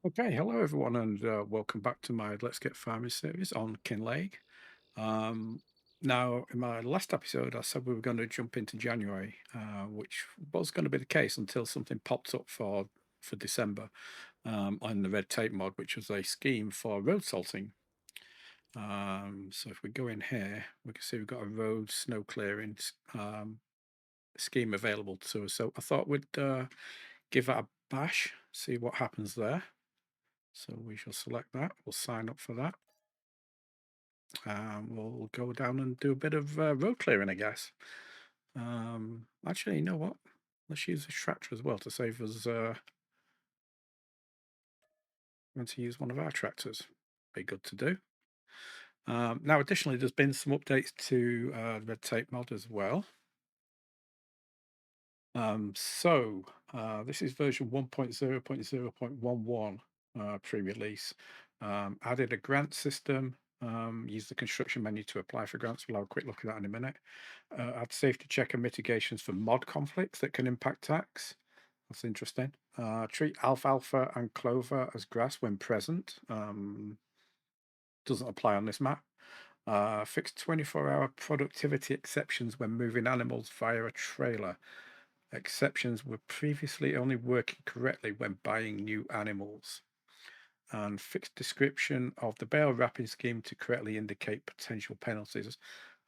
Okay, hello everyone, and welcome back to my Let's Get Farming series on Kinlaig. Um, Now, in my last episode, I said we were going to jump into January, which was going to be the case until something popped up for December on the red tape mod, which was a scheme for road salting. So if we go in here, we can see we've got a road snow clearing scheme available to us. So I thought we'd give that a bash, see what happens there. So we shall select that. We'll sign up for that. We'll go down and do a bit of road clearing, I guess. Actually, you know what? Let's use the tractor as well to save us having to use one of our tractors. Be good to do. Now, additionally, there's been some updates to the red tape mod as well. This is version 1.0.0.11 pre-release. Added a grant system. Use the construction menu to apply for grants. We'll have a quick look at that in a minute. Add safety check and mitigations for mod conflicts that can impact tax. That's interesting. Treat alfalfa and clover as grass when present. Doesn't apply on this map. Fix 24-hour productivity exceptions when moving animals via a trailer. Exceptions were previously only working correctly when buying new animals. And fixed description of the bale wrapping scheme to correctly indicate potential penalties.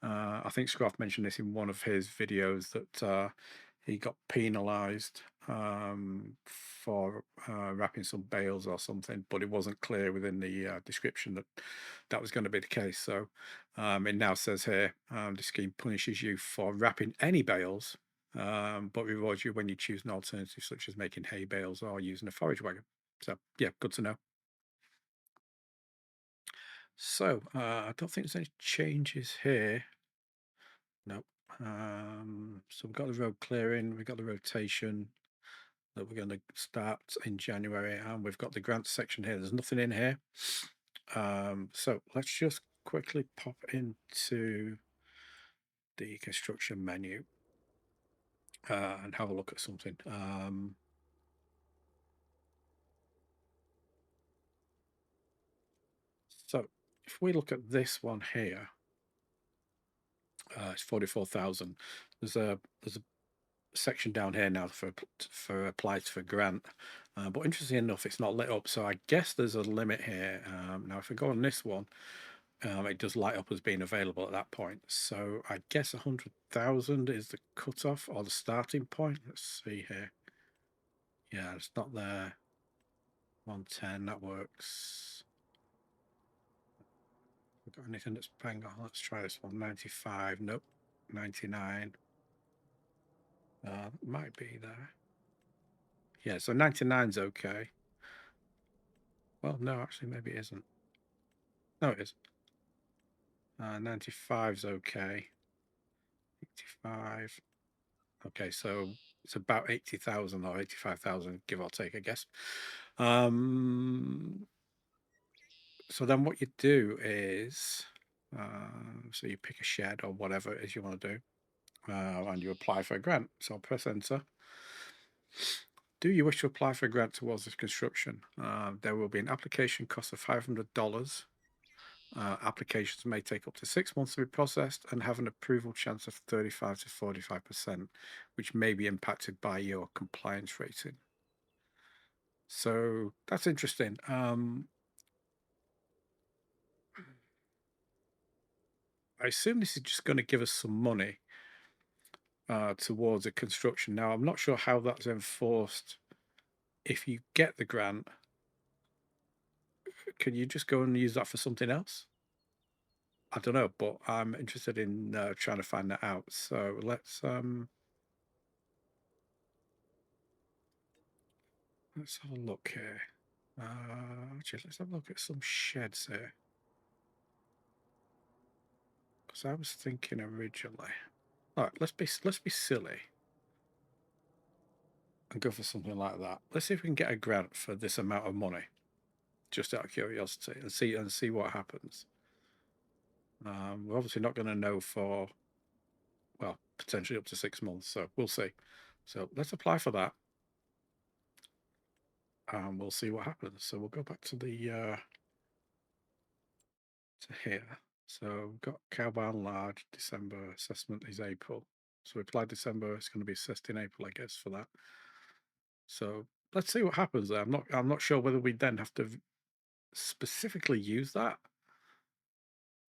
I think Scruff mentioned this in one of his videos that he got penalised for wrapping some bales or something, but it wasn't clear within the description that that was going to be the case. So it now says here the scheme punishes you for wrapping any bales, but rewards you when you choose an alternative, such as making hay bales or using a forage wagon. So yeah, good to know. So I don't think there's any changes here. No. So we've got the road clearing, we've got the rotation that we're going to start in January, and we've got the grant section here. There's nothing in here. So let's just quickly pop into the construction menu and have a look at something. So if we look at this one here, it's 44,000. There's a section down here now for applies for grant, but interesting enough, it's not lit up. So I guess there's a limit here. Now, if I go on this one, it does light up as being available at that point. So I guess 100,000 is the cutoff or the starting point. Let's see here. Yeah, it's not there. 110, that works. We've got anything that's bang on? Let's try this one. 95. Nope. 99. Might be there. Yeah, so 99's okay. Well, no, actually, maybe it isn't. No, it is. 95's okay. 85. Okay, so it's about 80,000 or 85,000, give or take, I guess. So then what you do is, so you pick a shed or whatever it is you want to do, and you apply for a grant. So I'll press enter. Do you wish to apply for a grant towards this construction? There will be an application cost of $500. Applications may take up to 6 months to be processed and have an approval chance of 35 to 45%, which may be impacted by your compliance rating. So that's interesting. I assume this is just going to give us some money towards a construction. Now, I'm not sure how that's enforced. If you get the grant, can you just go and use that for something else? I don't know, but I'm interested in trying to find that out. So let's have a look here. Actually, let's have a look at some sheds here. Because I was thinking originally. All right, let's be silly and go for something like that. Let's see if we can get a grant for this amount of money, just out of curiosity, and see what happens. We're obviously not going to know for, well, potentially up to 6 months, so we'll see. So let's apply for that. and we'll see what happens. So we'll go back to the to here. So we've got cow barn large, December, assessment is April. So we applied December, it's going to be assessed in April, I guess, for that. So let's see what happens there. I'm not sure whether we then have to specifically use that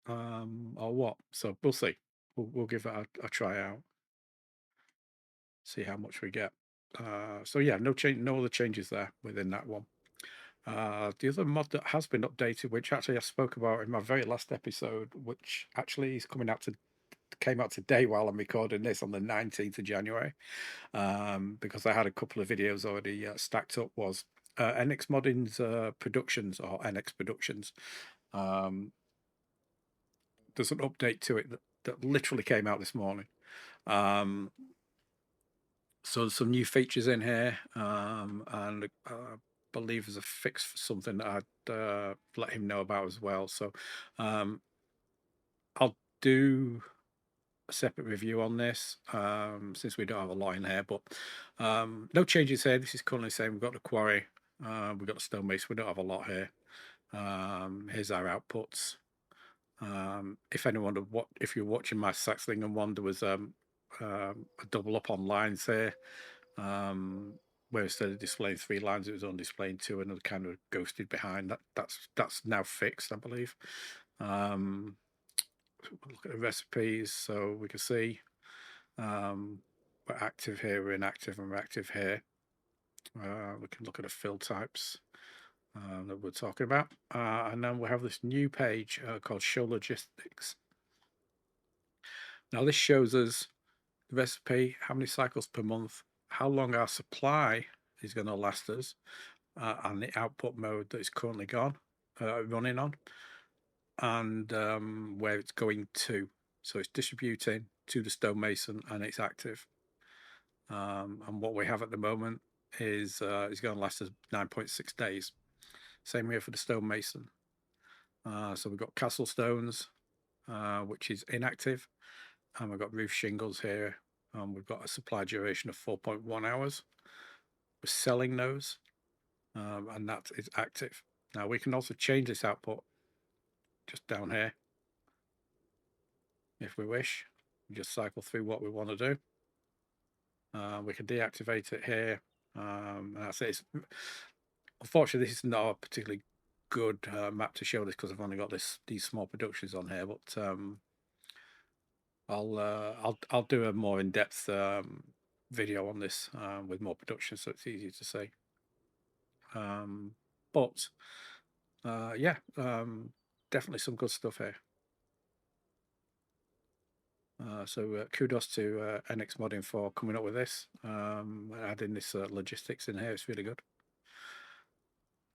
or what. So we'll see. We'll give that a try out, see how much we get. So yeah, no other changes there within that one. The other mod that has been updated, which actually I spoke about in my very last episode, which actually is came out today while I'm recording this on the 19th of January, because I had a couple of videos already stacked up, was NX Modding's Productions, or NX Productions. There's an update to it that literally came out this morning. So there's some new features in here, and I believe there's a fix for something that I'd let him know about as well. So I'll do a separate review on this, since we don't have a lot in here, but no changes here. This is currently saying we've got the quarry, we've got the stonemason, we don't have a lot here. Here's our outputs. If anyone if you're watching my sax thing and wonder, was a double up on lines here, where instead of displaying 3 lines, it was only displaying 2, and it kind of ghosted behind. That's now fixed, I believe. Look at the recipes, so we can see we're active here, we're inactive, and we're active here. We can look at the fill types that we're talking about, and then we have this new page called Show Logistics. Now this shows us the recipe, how many cycles per month, how long our supply is going to last us, and the output mode that is currently running on, and where it's going to. So it's distributing to the stonemason, and it's active. And what we have at the moment is going to last us 9.6 days. Same here for the stonemason. So we've got castle stones, which is inactive, and we've got roof shingles here. We've got a supply duration of 4.1 hours. We're selling those, and that is active. Now we can also change this output just down here if we wish. We just cycle through what we want to do. We can deactivate it here, and that's it. Unfortunately, this is not a particularly good map to show this because I've only got these small productions on here, but I'll do a more in-depth video on this with more production, so it's easier to see. But yeah, definitely some good stuff here. So kudos to NX Modding for coming up with this, adding this logistics in here. It's really good.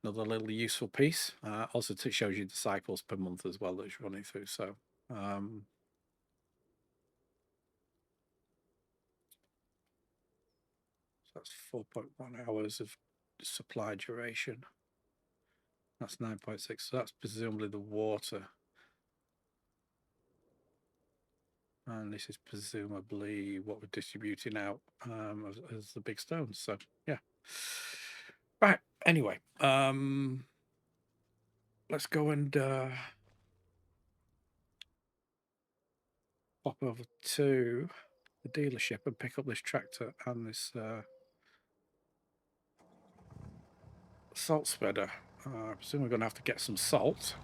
Another little useful piece. Also shows you the cycles per month as well that it's running through. So that's 4.1 hours of supply duration. That's 9.6. So that's presumably the water. And this is presumably what we're distributing out as the big stones. So yeah. Right. Anyway, let's go and pop over to the dealership and pick up this tractor and this salt spreader. I presume we're going to have to get some salt.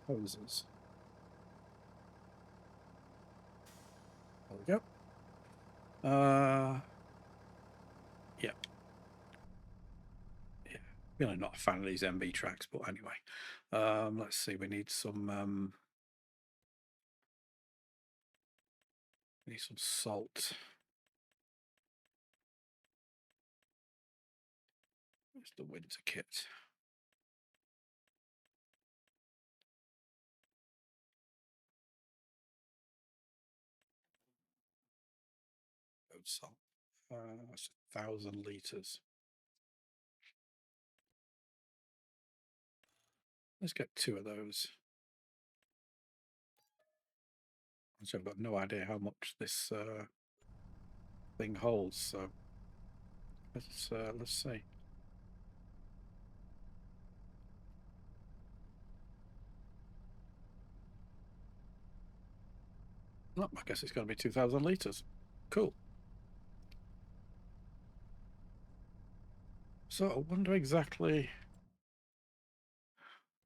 Hoses. There we go. Yeah. Yeah. Really not a fan of these MB tracks, but anyway. Let's see, we need some salt. It's the winter kit. Salt. That's 1,000 litres. Let's get 2 of those. So I've got no idea how much this thing holds, so let's see. Oh, I guess it's going to be 2,000 litres. Cool. So I wonder exactly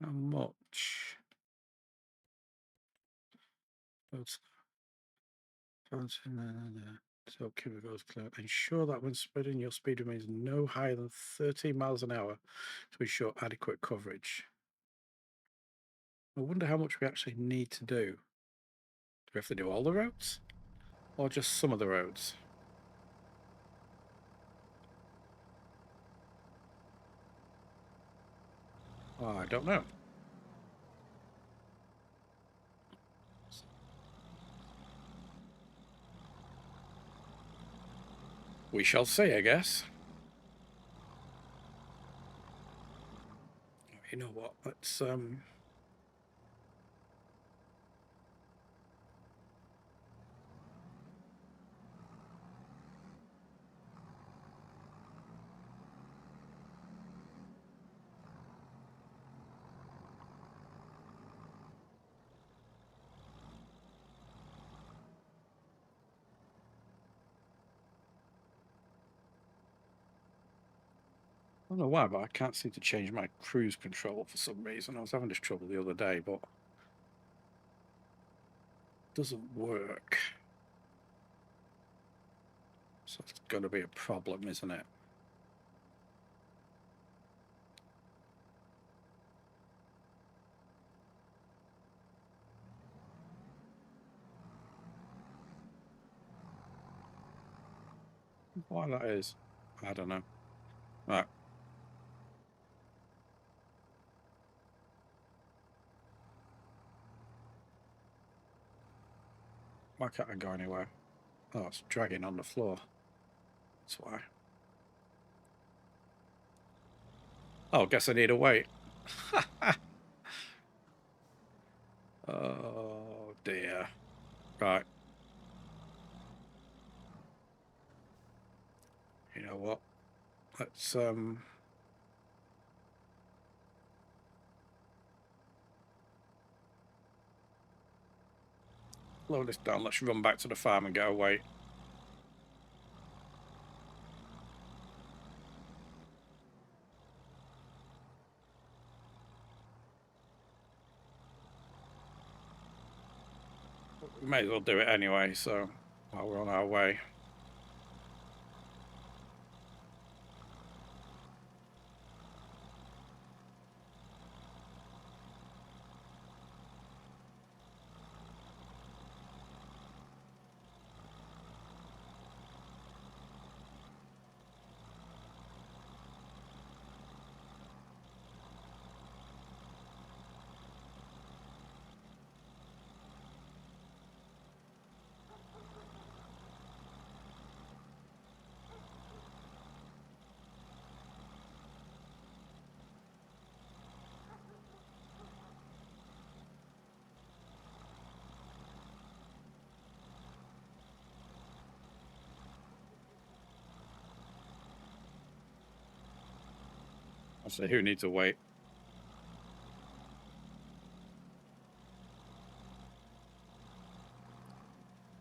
how much. So chemicals clear. Ensure that when spreading, your speed remains no higher than 13 miles an hour to ensure adequate coverage. I wonder how much we actually need to do. Do we have to do all the roads? Or just some of the roads? Oh, I don't know. We shall see, I guess. You know what? Let's I don't know why, but I can't seem to change my cruise control for some reason. I was having this trouble the other day, but it doesn't work. So it's going to be a problem, isn't it? Why that is, I don't know. Right. Why can't I go anywhere? Oh, it's dragging on the floor. That's why. Oh, guess I need to wait. Oh dear. Right. You know what? Let's slow this down. Let's run back to the farm and go away. We may as well do it anyway, so while we're on our way. I say, who needs to wait?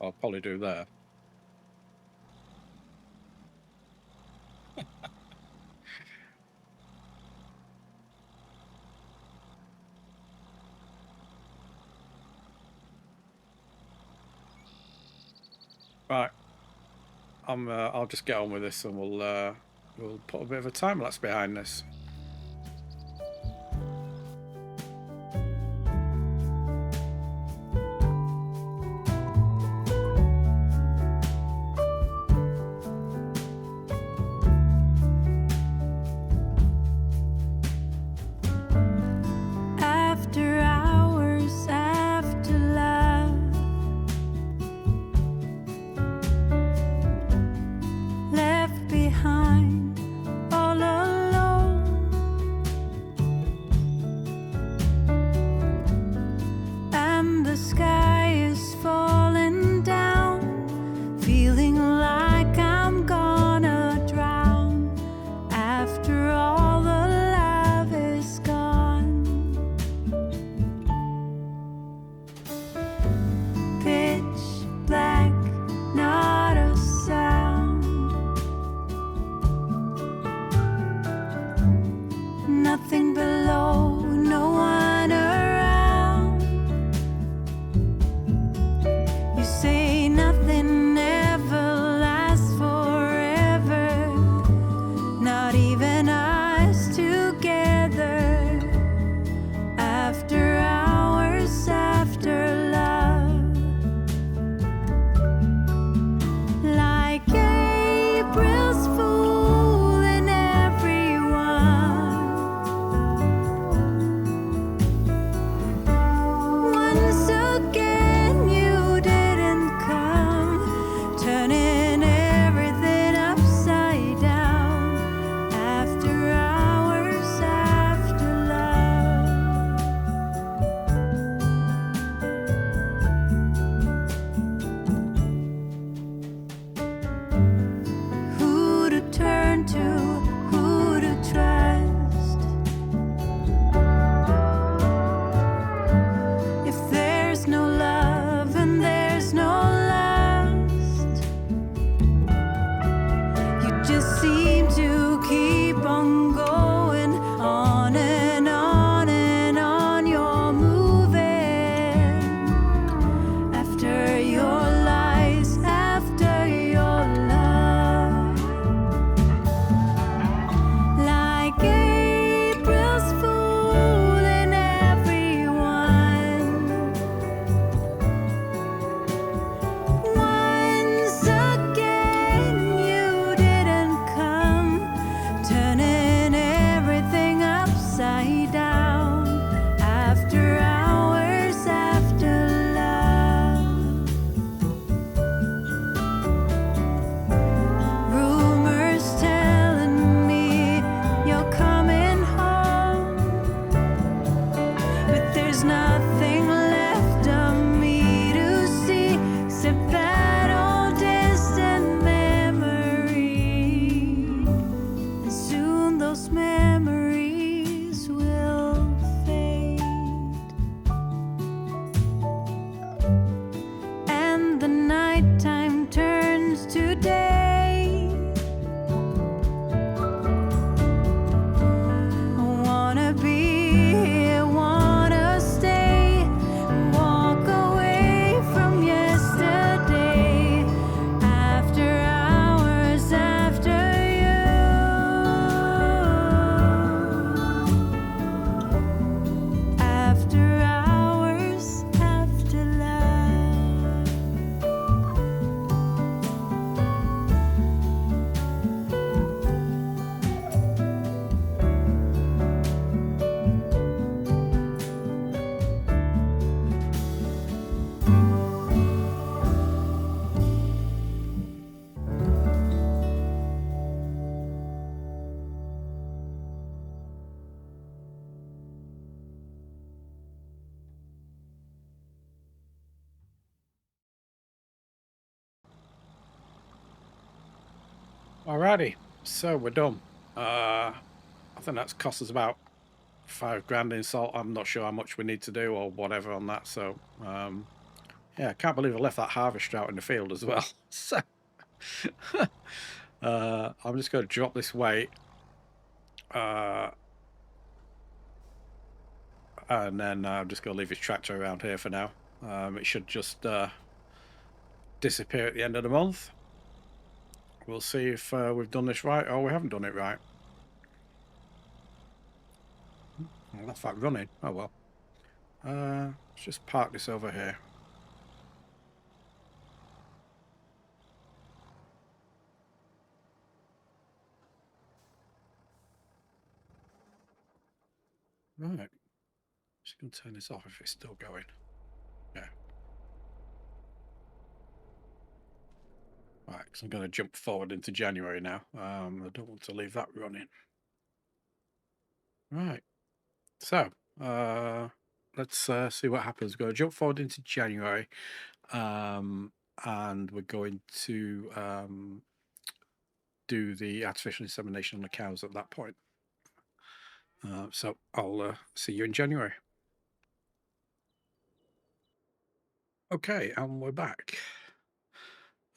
I'll probably do that. Right. I'll just get on with this, and we'll put a bit of a time lapse behind this. After hours, after love, those memories will fade, and the nighttime turns to day. I wanna be here, wanna stay, walk away from yesterday, after hours, after you, after hours, after love. Alrighty, so we're done. I think that's cost us about £5 in salt. I'm not sure how much we need to do or whatever on that. So yeah, I can't believe I left that harvester out in the field as well. So I'm just going to drop this weight, and then I'm just going to leave his tractor around here for now. It should just disappear at the end of the month. We'll see if we've done this right or we haven't done it right. I left that running. Oh well. Let's just park this over here. Right. Just going to turn this off if it's still going. Yeah. Right, because I'm going to jump forward into January now. I don't want to leave that running. Right. So, let's see what happens. We're going to jump forward into January, and we're going to do the artificial insemination on the cows at that point. So I'll see you in January. Okay, and we're back.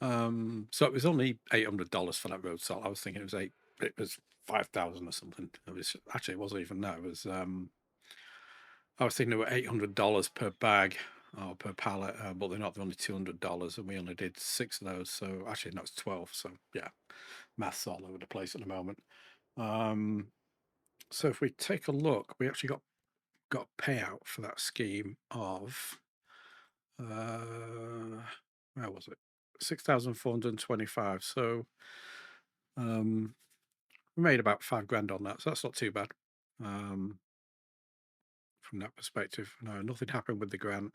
So it was only $800 for that road salt. I was thinking it was 5,000 or something. It was actually, it wasn't even that. It was I was thinking they were $800 per bag or per pallet, but they're not. They're only $200, and we only did 6 of those. So actually, no, it's 12. So yeah, maths all over the place at the moment. So if we take a look, we actually got a payout for that scheme of where was it? 6,425. So we made about £5 on that, so that's not too bad. From that perspective, no, nothing happened with the grant.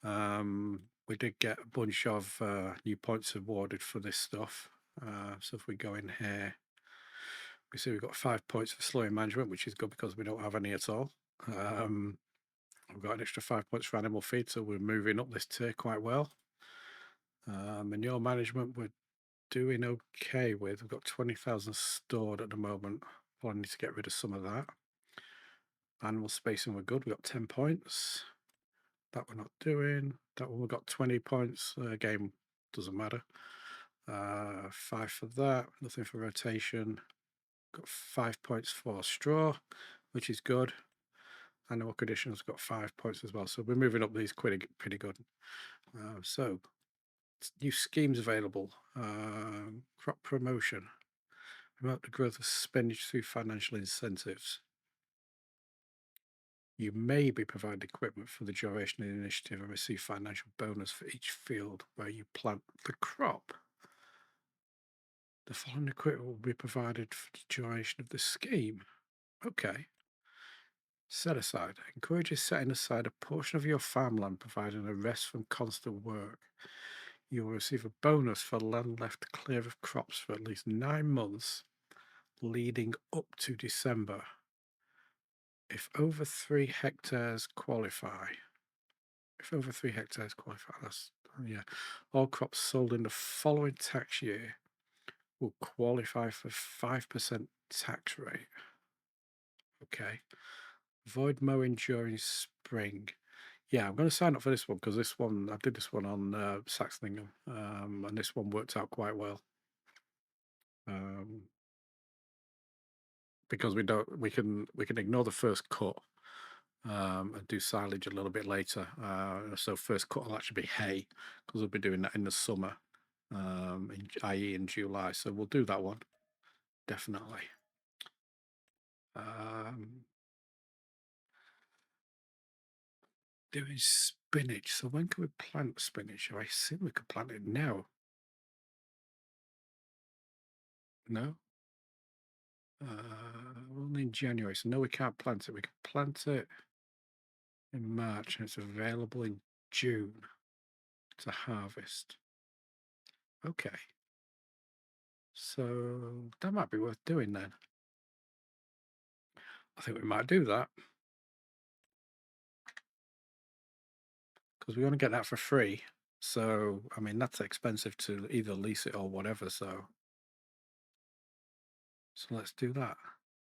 We did get a bunch of new points awarded for this stuff. So if we go in here, we see we've got 5 points for slurry management, which is good because we don't have any at all. We've got an extra 5 points for animal feed, so we're moving up this tier quite well. Manure management, we're doing okay with. We've got 20,000 stored at the moment. I need to get rid of some of that. Animal spacing, we're good. We've got 10 points. That we're not doing. That one we've got 20 points. Again, doesn't matter. 5 for that. Nothing for rotation. Got 5 points for straw, which is good. Animal conditions got 5 points as well. So we're moving up these pretty good. So new schemes available. Crop promotion. Promote the growth of spinach through financial incentives. You may be provided equipment for the duration of the initiative and receive financial bonus for each field where you plant the crop. The following equipment will be provided for the duration of the scheme. Okay. Set aside. Encourages setting aside a portion of your farmland, providing a rest from constant work. You will receive a bonus for land left clear of crops for at least 9 months leading up to December. If over 3 hectares qualify. That's, yeah. All crops sold in the following tax year will qualify for 5% tax rate. Okay. Avoid mowing during spring. Yeah, I'm going to sign up for this one because this one I did this one on Saxningham, and this one worked out quite well. Um, because we can ignore the first cut, and do silage a little bit later. So first cut will actually be hay because we'll be doing that in the summer, i.e. in July. So we'll do that one definitely. Um, Doing spinach. So when can we plant spinach? I assume we could plant it now. No? Only in January. So no, we can't plant it. We can plant it in March and it's available in June to harvest. Okay. So that might be worth doing then. I think we might do that because we're going to get that for free. So, I mean, that's expensive to either lease it or whatever. So let's do that.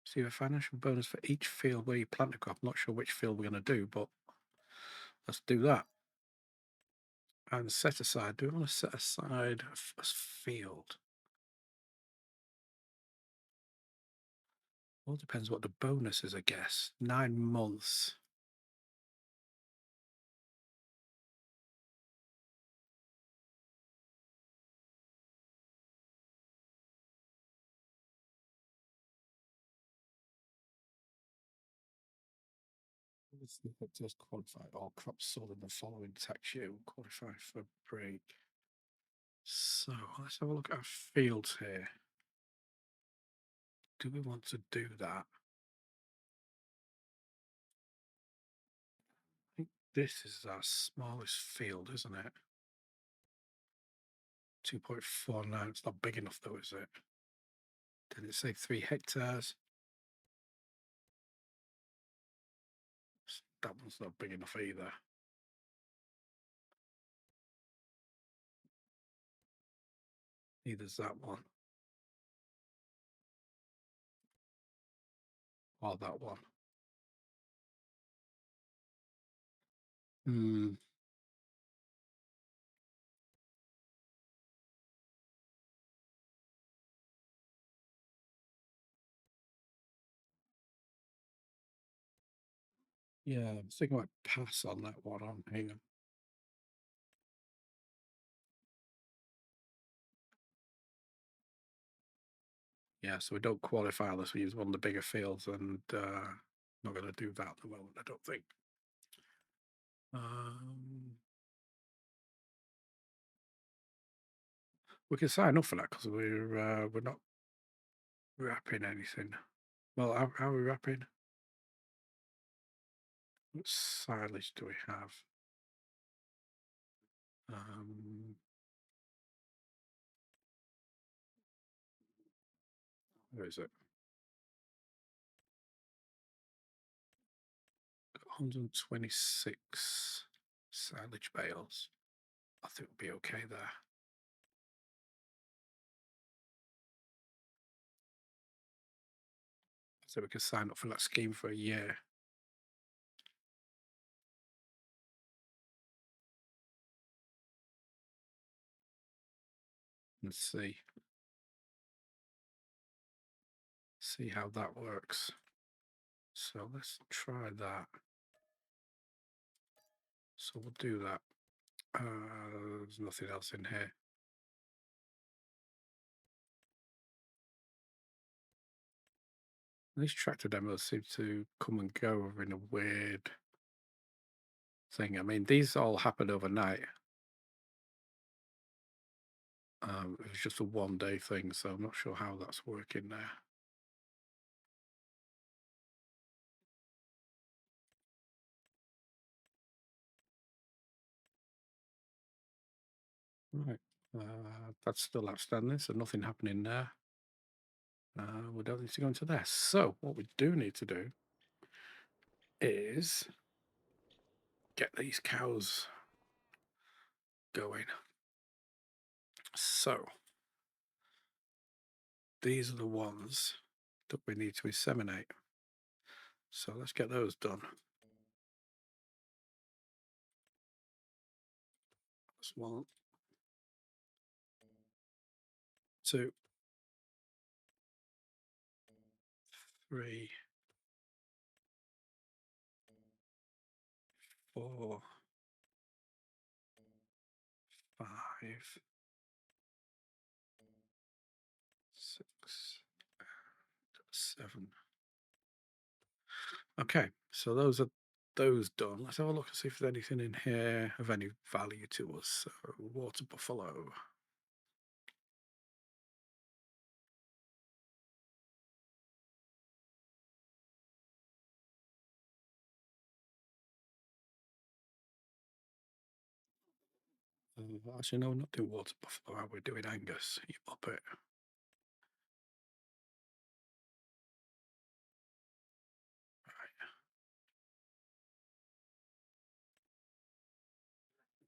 See a financial bonus for each field where you plant a crop. I'm not sure which field we're going to do, but let's do that. And set aside. Do we want to set aside a field? Well, depends what the bonus is, I guess. 9 months. Let's see if it does qualify. All crops sold in the following tax year will qualify for break. So let's have a look at our fields here. Do we want to do that? I think this is our smallest field, isn't it? 2.49. It's not big enough though, is it? Did it say 3 hectares? That one's not big enough either. Neither's that one. Or that one. Hmm. Yeah, I'm thinking I might pass on that one on here. Yeah, so we don't qualify unless we use one of the bigger fields, and not going to do that at the moment, I don't think. We can sign up for that because we're not wrapping anything. Well, how are we wrapping? What silage do we have? Um, where is it? 126 silage bales. I think we'll be okay there. So we can sign up for that scheme for a year. And see how that works. So let's try that. So we'll do that. There's nothing else in here. These tractor demos seem to come and go in a weird thing. I mean, these all happened overnight. It was just a 1-day thing, so I'm not sure how that's working there. Right, that's still outstanding, so nothing happening there. We don't need to go into there. So what we do need to do is get these cows going. So these are the ones that we need to inseminate. So let's get those done. That's 1, 2, 3, 4, 5, 6, 7. Okay, so those are those done. Let's have a look and see if there's anything in here of any value to us. So, water buffalo. Actually, no, we're not doing water buffalo. Are we doing Angus? You muppet. Right.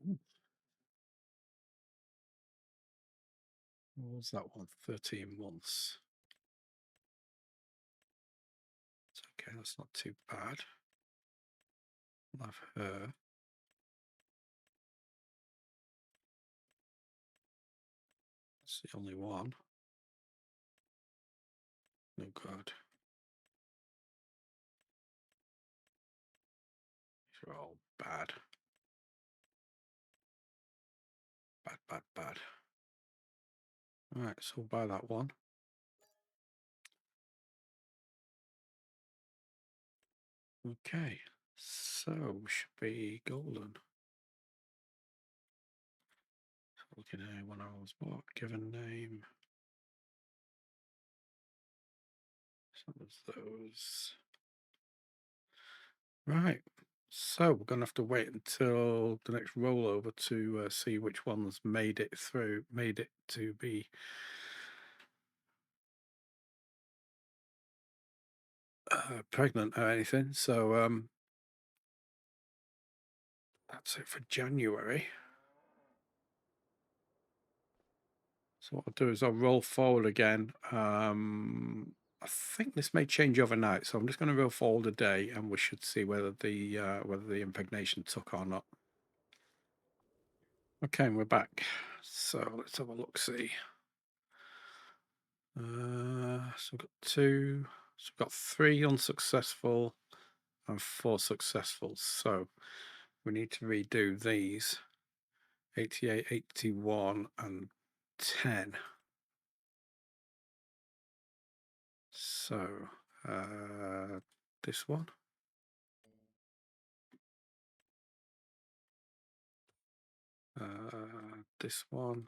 Ooh, what was that one? 13 months. It's okay, that's not too bad. I'll have her. That's the only one. Oh, God. These are all bad. Bad, bad, bad. All right, so we'll buy that one. Okay, so we should be golden. Looking at when I was what? Given name. Some of those. Right. So we're going to have to wait until the next rollover to see which ones made it through, made it to be pregnant or anything. So that's it for January. So what I'll do is I'll roll forward again. I think this may change overnight, so I'm just going to roll forward a day, and we should see whether the impregnation took or not. Okay, and we're back. So let's have a look. See. So we've got 2. So we've got 3 unsuccessful and 4 successful. So we need to redo these. 88, 81, and 10. So this one. This one.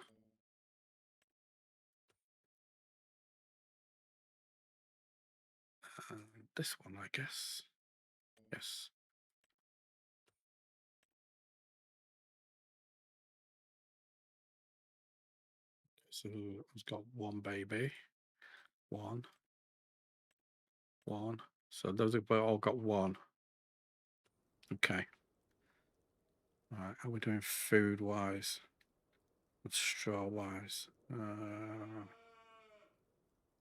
And this one, I guess. Yes. So it's got 1 baby. 1. 1. So those have all got 1. Okay. All right. How are we doing food wise? Straw wise.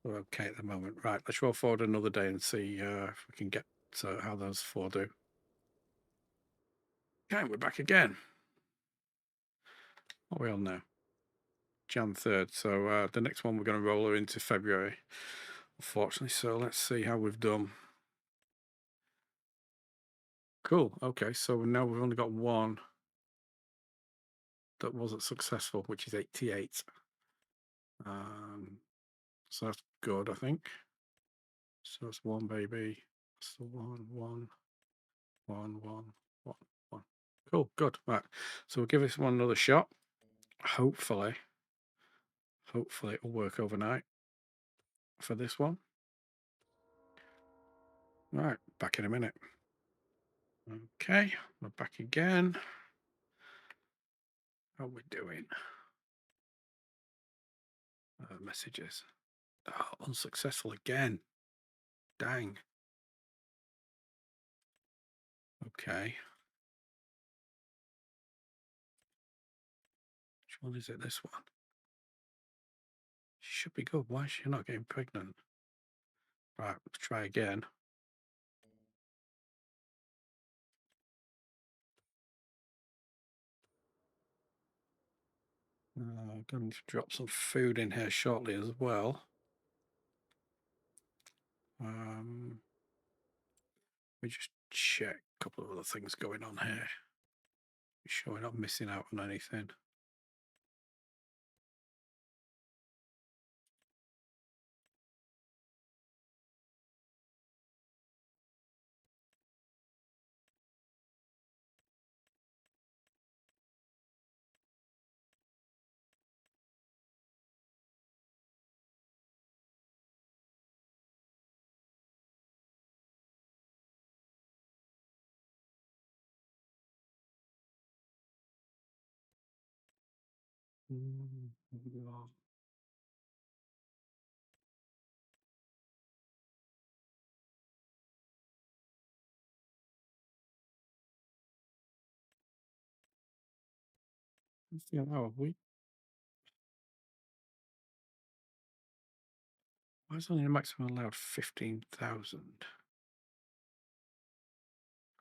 We're okay at the moment. Right, let's roll forward another day and see if we can get how those 4 do. Okay, we're back again. What are we on now? Jan 3rd. So the next one we're going to roll her into February, unfortunately. So let's see how we've done. Cool. Okay, so now we've only got 1 that wasn't successful, which is 88. So that's good, I think. So that's 1 baby. That's the 1, 1, 1, 1, 1, 1. Cool, good. Right. So we'll give this one another shot. Hopefully it'll work overnight for this one. Right, back in a minute. Okay, we're back again. How are we doing? Messages. Oh, unsuccessful again. Dang. Okay. Which one is it? This one. She should be good. Why is she not getting pregnant? Right, let's try again. Going to drop some food in here shortly as well. We just check a couple of other things going on here. Be sure we're not missing out on anything. Yeah, oh, why is only the maximum allowed 15,000?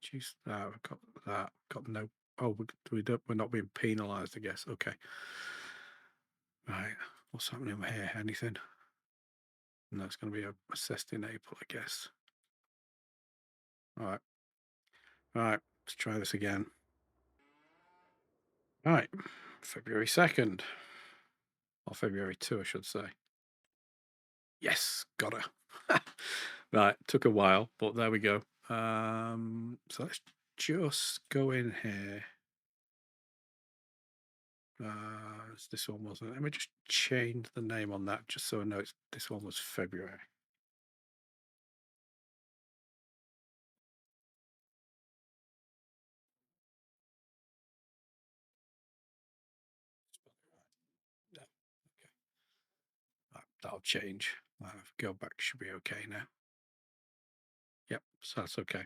Jeez, we've got that. Got no. Oh, we're not being penalised, I guess. Okay. Right. What's happening here? Anything? No, it's going to be assessed in April, I guess. All right. All right. Let's try this again. All right. February 2nd. Or February 2, I should say. Yes, got her. Right, took a while, but there we go. So let's just go in here. This one wasn't. Let me just change the name on that just so I know this one was February. Yeah, okay. That'll change. Go back, should be okay now. Yep, so that's okay.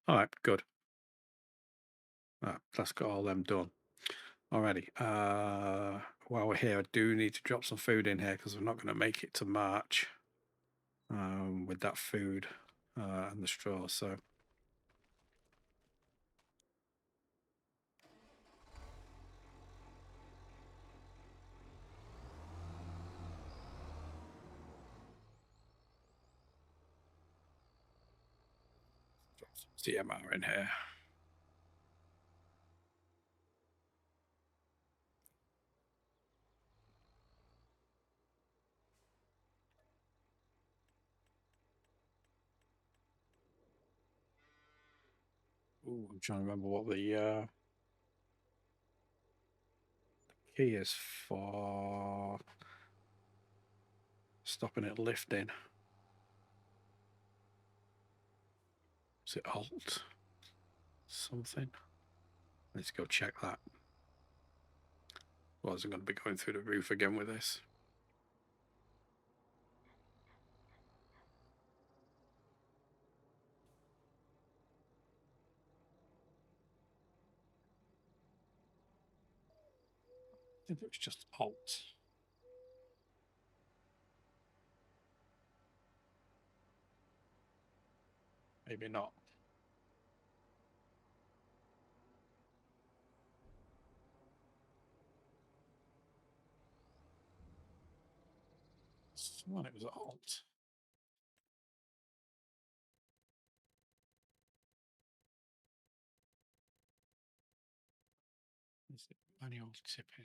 All right, good. That's got all them done. Alrighty. While we're here, I do need to drop some food in here because we're not going to make it to March with that food and the straw. So drop some CMR in here. Ooh, I'm trying to remember what the key is for stopping it lifting. Is it Alt? Something? Let's go check that. Well, I'm going to be going through the roof again with this. I think it was just Alt. Maybe not. Well, it was Alt. Is it manual tipping?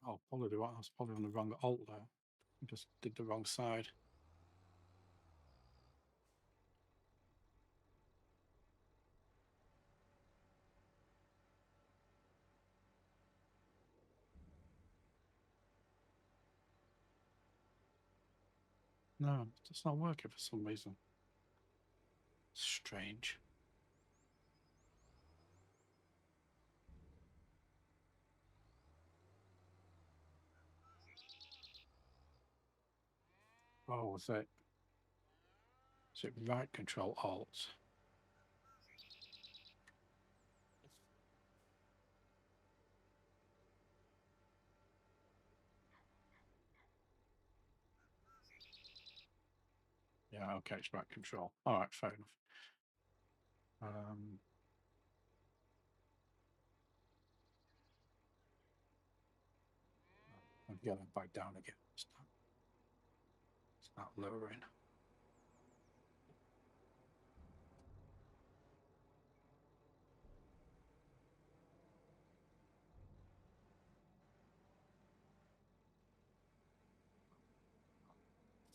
Oh, probably I was probably on the wrong Alt there. I just did the wrong side. No, it's not working for some reason. Strange. Oh, was it? Is it right control alt? Yeah, okay, it's right control. All right, fair enough. I'm getting back down again. It's not lowering.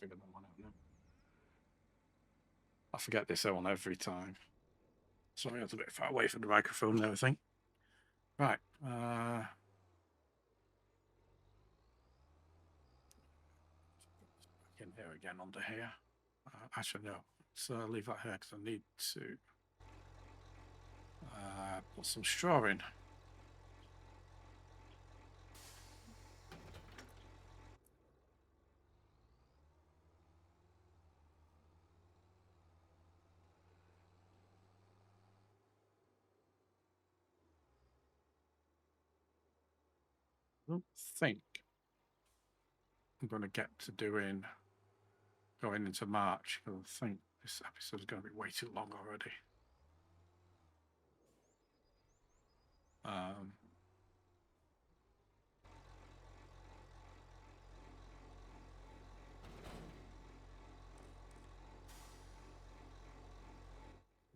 Figure that one out now. I forget this on every time. Sorry, I was a bit far away from the microphone there, I think. Right. Back in here again, under here. Actually, no. Let's leave that here because I need to put some straw in. I don't think I'm going to get to going into March because I think this episode is going to be way too long already.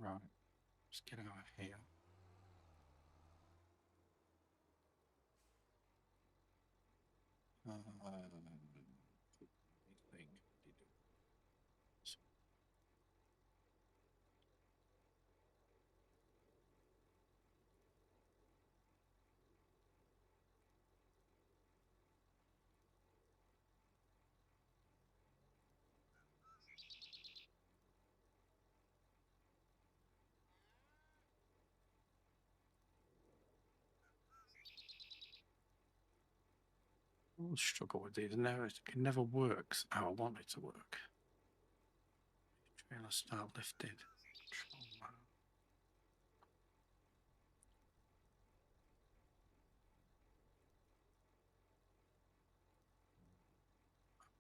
Right, let's get out of here. I'll struggle with these. It never works how I want it to work. Trailer start lifted.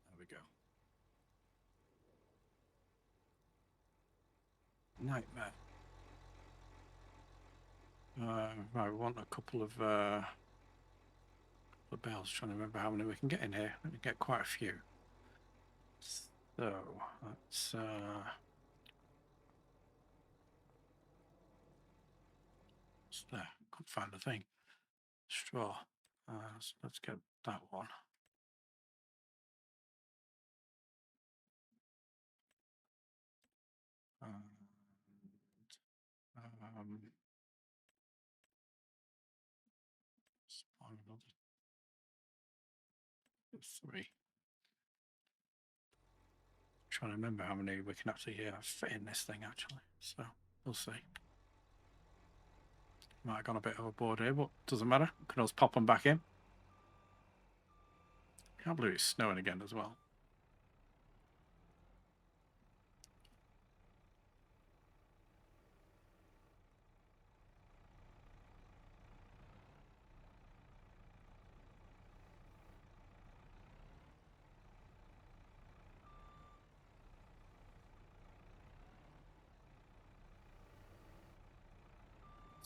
There we go. Nightmare. Right, we want a couple of bells. Trying to remember how many we can get in here. We can get quite a few. So let's what's there? Couldn't find a thing. Straw. So let's get that one. Spawn another 3. Trying to remember how many we can actually fit in this thing actually. So we'll see. Might have gone a bit overboard here, but doesn't matter. We can always pop them back in. Can't believe it's snowing again as well.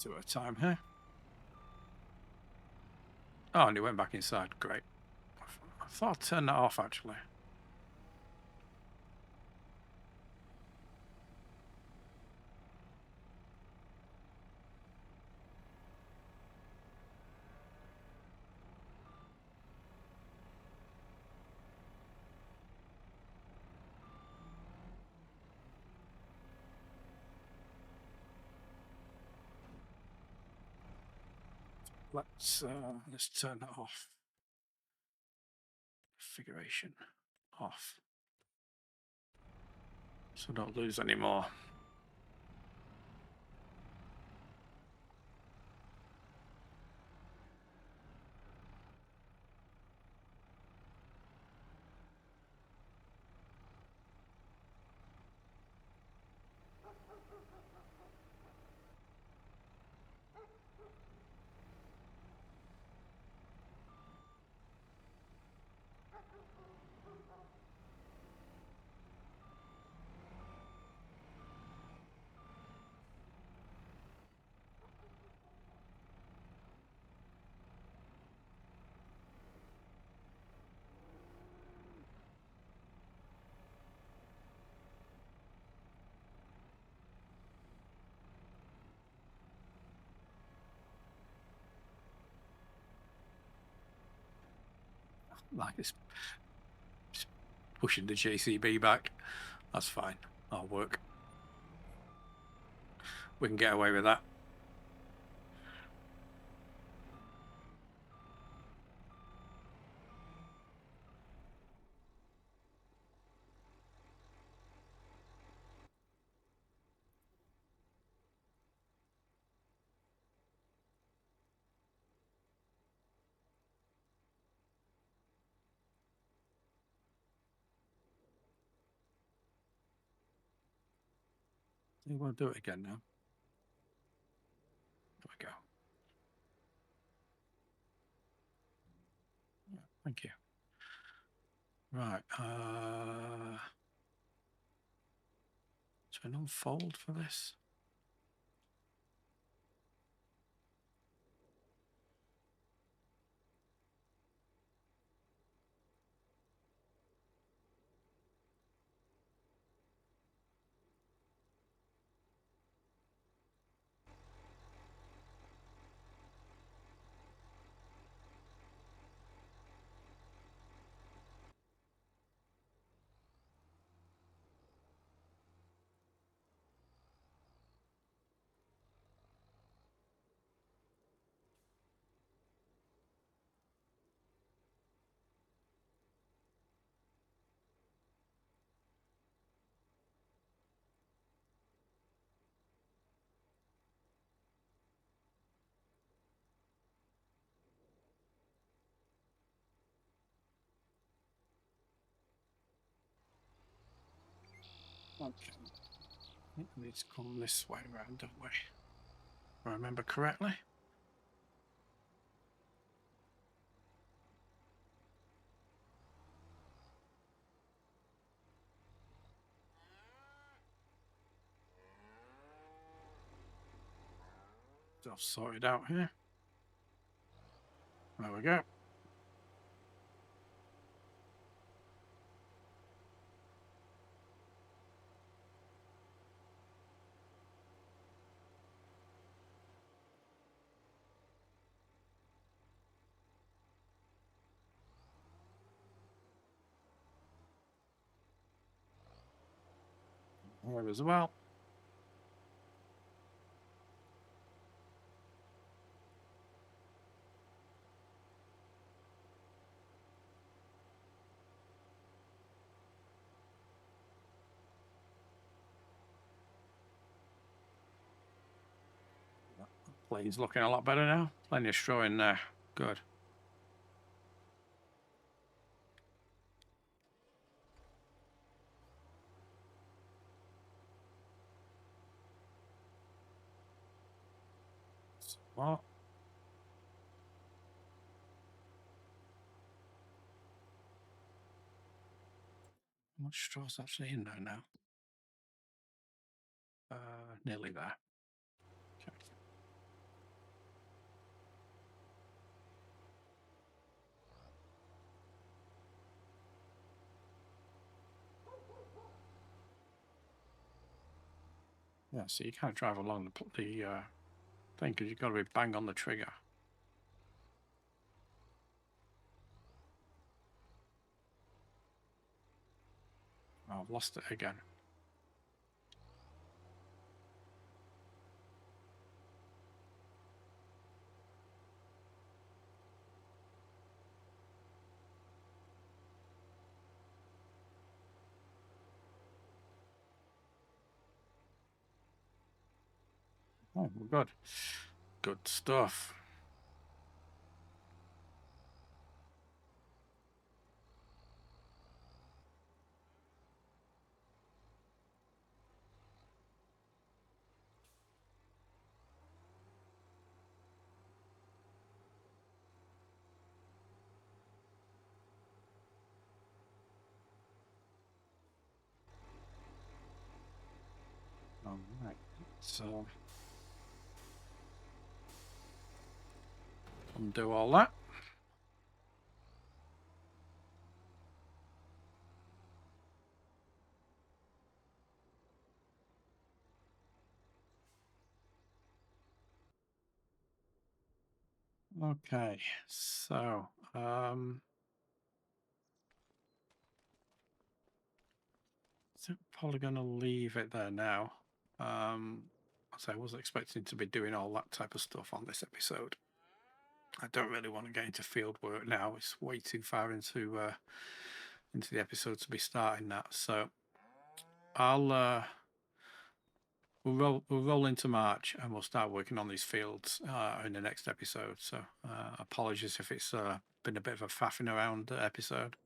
Two at a time here. Oh, and he went back inside. Great. I thought I'd turn that off actually. Let's turn that off. Configuration off. So don't lose any more. like it's pushing the JCB back. That's fine. That'll work. We can get away with that. We won't do it again now. There we go. Thank you. Right. Is there an unfold for this? Okay. I think we need to come this way around, don't we? If I remember correctly. So I'll sort it out here. There we go. There as well. Plane's looking a lot better now. Plenty of straw in there. Good. What? How much straw's actually in there now? Nearly there. Okay. Yeah, so you can't drive along the thing because you've got to be bang on the trigger. Oh, I've lost it again. Oh, we're good. Good stuff. All right. So undo all that. Okay, so think I'm probably going to leave it there now. As I wasn't expecting to be doing all that type of stuff on this episode. I don't really want to get into field work now. It's way too far into the episode to be starting that. So I'll we'll roll into March and we'll start working on these fields in the next episode. So apologies if it's been a bit of a faffing around episode.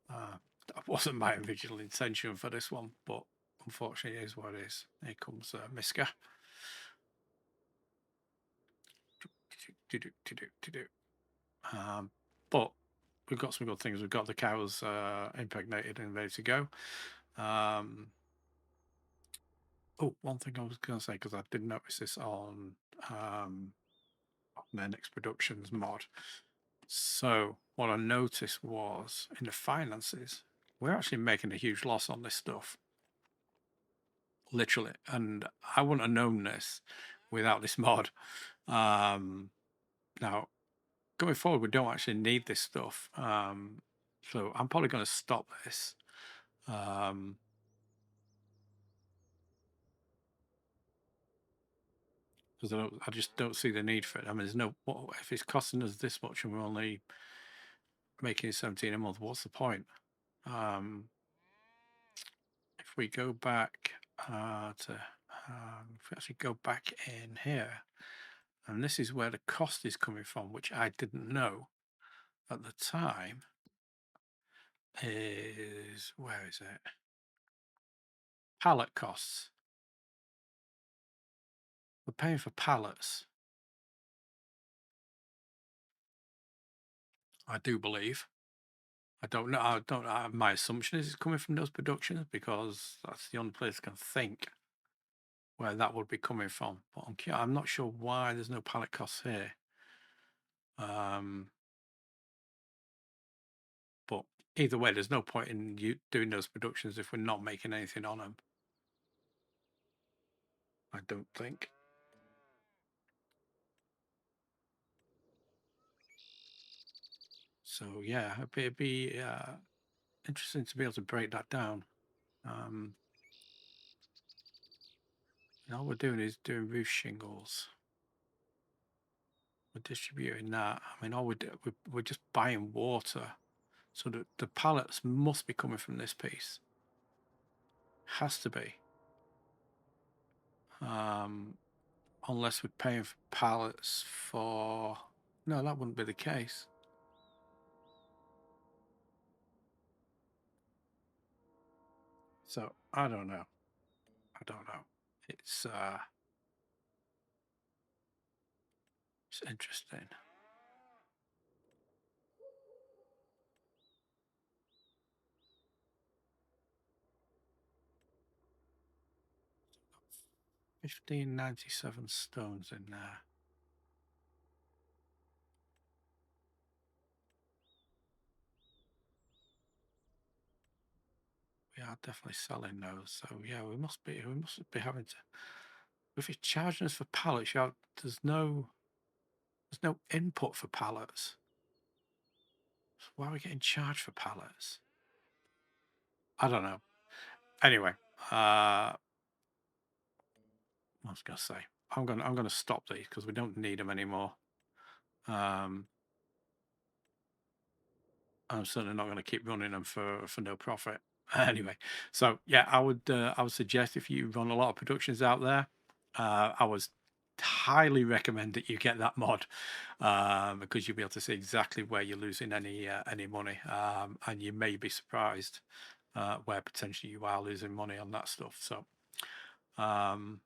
That wasn't my original intention for this one, but unfortunately it is what it is. Here comes Miska. But we've got some good things. We've got the cows impregnated and ready to go. Oh, one thing I was going to say, because I did notice this on their next productions mod. So what I noticed was in the finances, we're actually making a huge loss on this stuff. Literally. And I wouldn't have known this without this mod. Now, going forward, we don't actually need this stuff. So I'm probably going to stop this. Because I just don't see the need for it. I mean, there's no, if it's costing us this much and we're only making 17 a month, what's the point? If we go back if we actually go back in here, and this is where the cost is coming from, which I didn't know at the time, is, where is it? Pallet costs. We're paying for pallets. I do believe. I don't know. I don't. My assumption is it's coming from those productions because that's the only place I can think where that would be coming from. But I'm not sure why there's no pallet costs here. But either way, there's no point in you doing those productions if we're not making anything on them. I don't think. So yeah, it'd be interesting to be able to break that down. All we're doing is doing roof shingles. We're distributing that. I mean, all we're just buying water. So the pallets must be coming from this piece. Has to be. Unless we're paying for pallets for... No, that wouldn't be the case. So I don't know. It's interesting. $15.97 stones in there. We are definitely selling those. So yeah, we must be having to. If you're charging us for pallets, there's no input for pallets. So why are we getting charged for pallets? I don't know. Anyway, I was gonna say I'm gonna stop these because we don't need them anymore. I'm certainly not going to keep running them for no profit. Anyway, so yeah, I would suggest if you run a lot of productions out there, I would highly recommend that you get that mod because you'll be able to see exactly where you're losing any money, and you may be surprised where potentially you are losing money on that stuff. So, and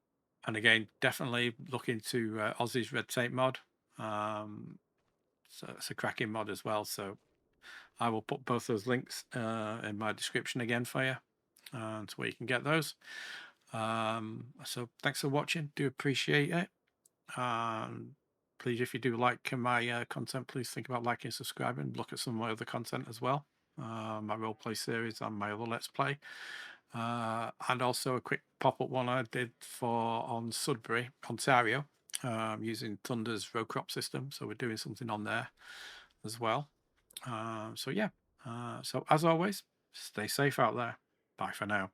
again, definitely look into Aussie's red tape mod. So it's a cracking mod as well. So I will put both those links in my description again for you, to where you can get those. So thanks for watching. Do appreciate it. Please, if you do like my content, please think about liking and subscribing. Look at some of my other content as well. My roleplay series and my other Let's Play. And also a quick pop-up one I did on Sudbury, Ontario, using Thunder's row crop system. So we're doing something on there as well. So yeah, so as always, stay safe out there. Bye for now.